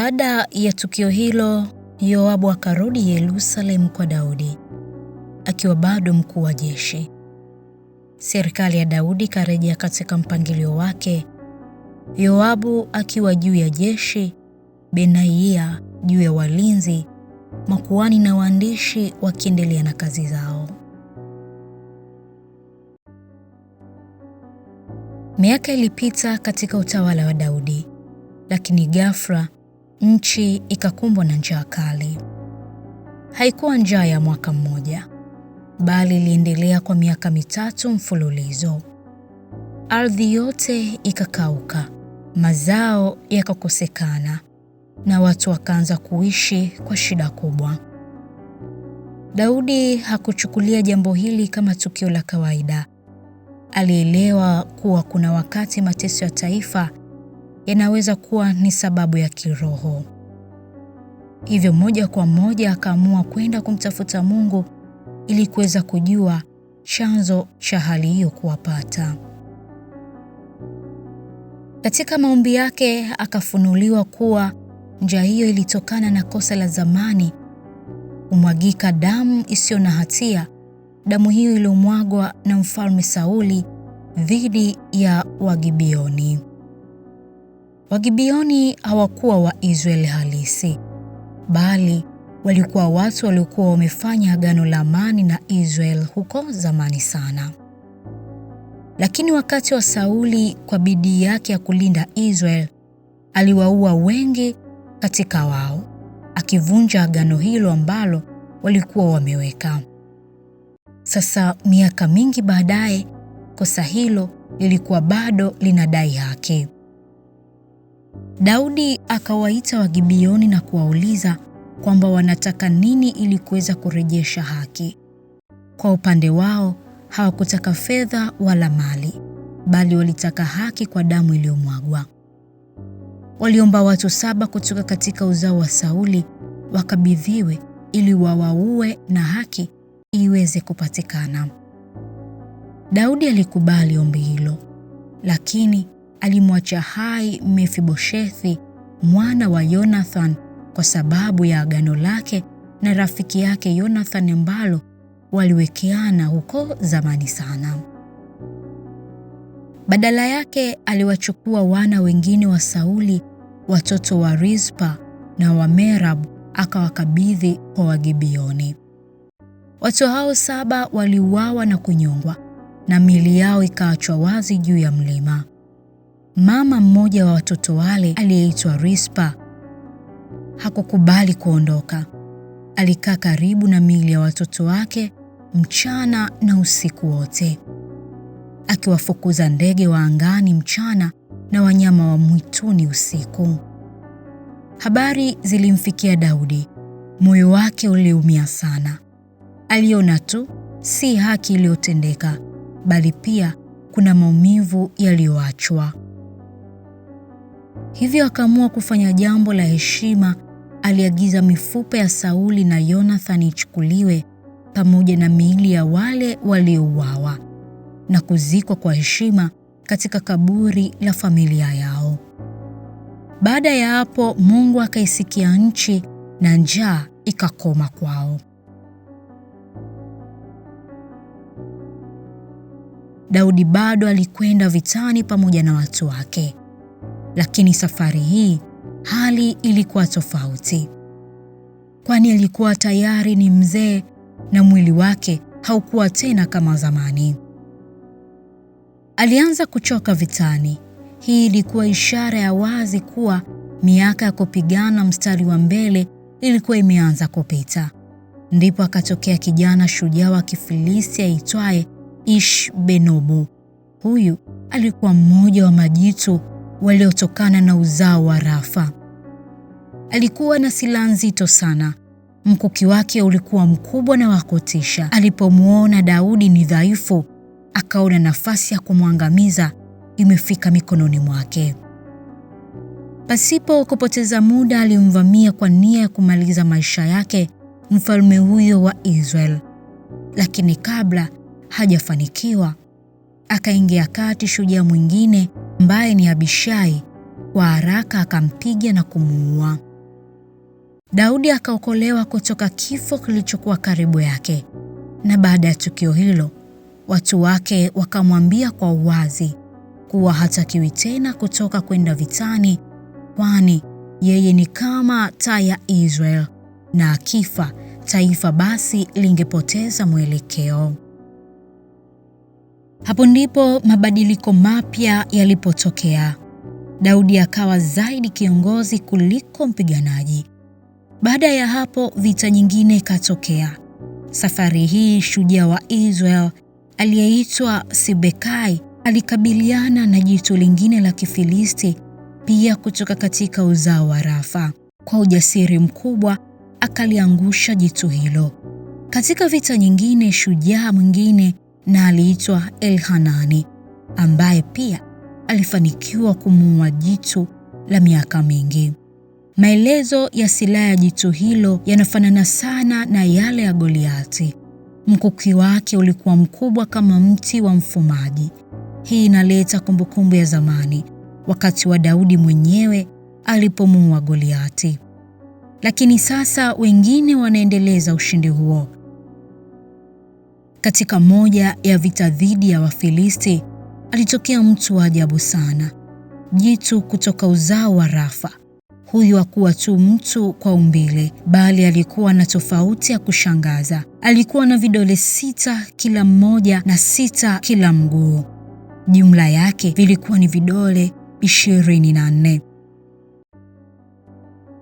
Baada ya tukio hilo, Yoabu akarudi Yerusalemu kwa Daudi, akiwa bado mkuu wa jeshi. Serikali ya Daudi ikarejea katika mpangilio wake, Yoabu akiwa juu ya jeshi, Benaia juu ya walinzi, makuhani na waandishi wakiendelea na kazi zao. Miaka ilipita katika utawala wa Daudi, lakini ghafla nchi ikakumbwa na njaa kali. Haikuwa njaa ya mwaka mmoja, bali iliendelea kwa miaka 3 mfululizo. Ardhi yote ikakauka, mazao yakakosekana, na watu wakaanza kuishi kwa shida kubwa. Daudi hakuchukulia jambo hili kama tukio la kawaida. Alielewa kuwa kuna wakati mateso ya taifa yanaweza kuwa ni sababu ya kiroho. Hivyo moja kwa moja akaamua kwenda kumtafuta Mungu ili kuweza kujua chanzo cha hali hiyo kuwapata. Katika maombi yake akafunuliwa kuwa njaa hiyo ilitokana na kosa la zamani, kumwagika damu isiyo na hatia, damu hiyo iliyomwagwa na Mfalme Sauli dhidi ya Wagibioni. Wagibioni hawakuwa Waisraeli halisi, bali walikuwa watu waliokuwa wamefanya agano la amani na Israeli huko zamani sana. Lakini wakati wa Sauli, kwa bidii yake ya kulinda Israeli, aliwaua wengi katika wao, akivunja agano hilo ambalo walikuwa wameweka. Sasa miaka mingi baadaye, kosa hilo lilikuwa bado linadai haki. Daudi akawaita Wagibioni na kuwauliza kwamba wanataka nini ili kuweza kurejesha haki. Kwa upande wao, hawakutaka fedha wala mali, bali walitaka haki kwa damu iliyomwagwa. Waliomba watu 7 kutoka katika uzao wa Sauli wakabidhiwe ili wawaue na haki iweze kupatikana. Daudi alikubali ombi hilo, lakini alimwacha hai Mefiboshethi mwana wa Yonathan kwa sababu ya agano lake na rafiki yake Yonathan ambalo waliwekeana huko zamani sana. Badala yake aliwachukua wana wengine wa Sauli, watoto wa Rizpa na wa Merab, akawakabidhi kwa Wagibioni. Watu hao 7 waliuawa na kunyongwa, na miili yao ikaachwa wazi juu ya mlima. Mama mmoja wa watoto wale aliyeitwa Rizpa hakukubali kuondoka. Alikaa karibu na miili ya watoto wake mchana na usiku wote, akiwafukuza ndege wa angani mchana na wanyama wa mwituni usiku. Habari zilimfikia Daudi, moyo wake uliumia sana. Aliona tu si haki iliyotendeka, bali pia kuna maumivu yaliyoachwa. Hivyo akaamua kufanya jambo la heshima. Aliagiza mifupa ya Sauli na Yonathan ichukuliwe pamoja na miili ya wale waliouawa na kuzikwa kwa heshima katika kaburi la familia yao. Baada ya hapo, Mungu akaisikia nchi na njaa ikakoma kwao. Daudi bado alikwenda vitani pamoja na watu wake, lakini safari hii hali ilikuwa tofauti, kwani alikuwa tayari ni mzee na mwili wake haukuwa tena kama zamani. Alianza kuchoka vitani. Hii ilikuwa ishara ya wazi kuwa miaka ya kupigana mstari wa mbele ilikuwa imeanza kupita. Ndipo akatokea kijana shujaa wa Kifilisti aitwaye Ish-Benobu. Huyu alikuwa mmoja wa majitu waliotokana na uzao wa Rafa. Alikuwa na silaha nzito sana. Mkuki wake ulikuwa mkubwa na wa kutisha. Alipomwona Daudi ni dhaifu, akaona nafasi ya kumwangamiza imefika mikononi mwake. Pasipo kupoteza muda, alimvamia kwa nia ya kumaliza maisha yake mfalme huyo wa Israeli. Lakini kabla hajafanikiwa, akaingia kati shujaa mwingine ambaye ni Abishai. Kwa haraka akampiga na kumuua. Daudi akaokolewa kutoka kifo kilichokuwa karibu yake. Na baada ya tukio hilo, watu wake wakamwambia kwa uwazi kuwa hatakiwi tena kutoka kwenda vitani, kwani yeye ni kama taa ya Israeli, na akifa taifa basi lingepoteza mwelekeo. Hapo ndipo mabadiliko mapya yalipotokea. Daudi akawa zaidi kiongozi kuliko mpiganaji. Baada ya hapo vita nyingine ikatokea. Safari hii shujaa wa Israeli aliyeitwa Sibekai alikabiliana na jitu lingine la Kifilisti pia kutoka katika uzao wa Rafa. Kwa ujasiri mkubwa akaliangusha jitu hilo. Katika vita nyingine, shujaa mwingine na aliitwa Elhanani ambaye pia alifanikiwa kumuua jitu la miaka mingi. Maelezo ya silaha ya jitu hilo yanafanana sana na yale ya Goliati. Mkuki wake ulikuwa mkubwa kama mti wa mfumaji. Hii inaleta kumbukumbu ya zamani, wakati wa Daudi mwenyewe alipomuua Goliati. Lakini sasa wengine wanaendeleza ushindi huo. Katika moja ya vita dhidi ya Wafilisti, alitokea mtu wa ajabu sana, jitu kutoka uzao wa Rafa. Huyu hakuwa tu mtu kwa umbile, bali alikuwa na tofauti ya kushangaza. Alikuwa na vidole 6 kila mmoja na 6 kila mguu. Jumla yake vilikuwa ni vidole 24.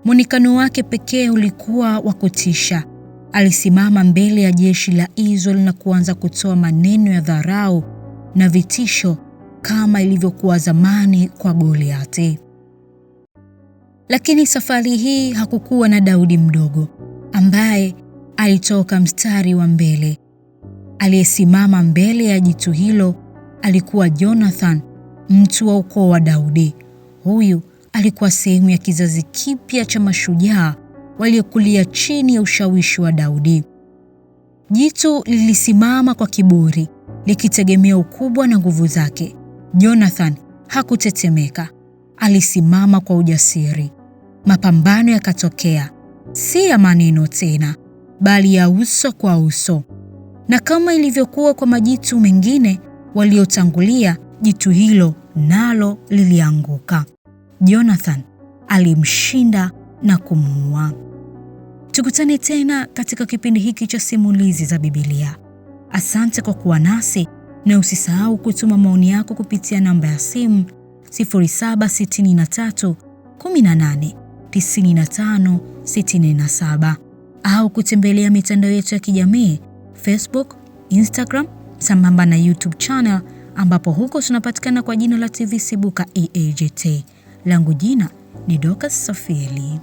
Muonekano wake pekee ulikuwa wa kutisha. Alisimama mbele ya jeshi la Israeli na kuanza kutoa maneno ya dharau na vitisho kama ilivyokuwa zamani kwa Goliati. Lakini safari hii hakukuwa na Daudi mdogo ambaye alitoka mstari wa mbele. Aliyesimama mbele ya jitu hilo alikuwa Jonathan, mtu wa ukoo wa Daudi. Huyu alikuwa sehemu ya kizazi kipya cha mashujaa waliokulia chini ya ushawishi wa Daudi. Jitu lilisimama kwa kiburi, likitegemea ukubwa na nguvu zake. Jonathan hakutetemeka, alisimama kwa ujasiri. Mapambano yakatokea, si ya maneno tena, bali ya uso kwa uso. Na kama ilivyokuwa kwa majitu mengine waliotangulia, jitu hilo nalo lilianguka. Jonathan alimshinda na kumuua. Tukutane tena katika kipindi hiki cha simulizi za Biblia. Asante kwa kuwa nasi, na usisahau kutuma maoni yako kupitia namba ya simu 0763 18 95 67 au kutembelea mitandao yetu ya kijamii Facebook, Instagram sambamba na YouTube channel, ambapo huko tunapatikana kwa jina la TV Sibuka EAGT. Langu jina ni Dorcas Safeli.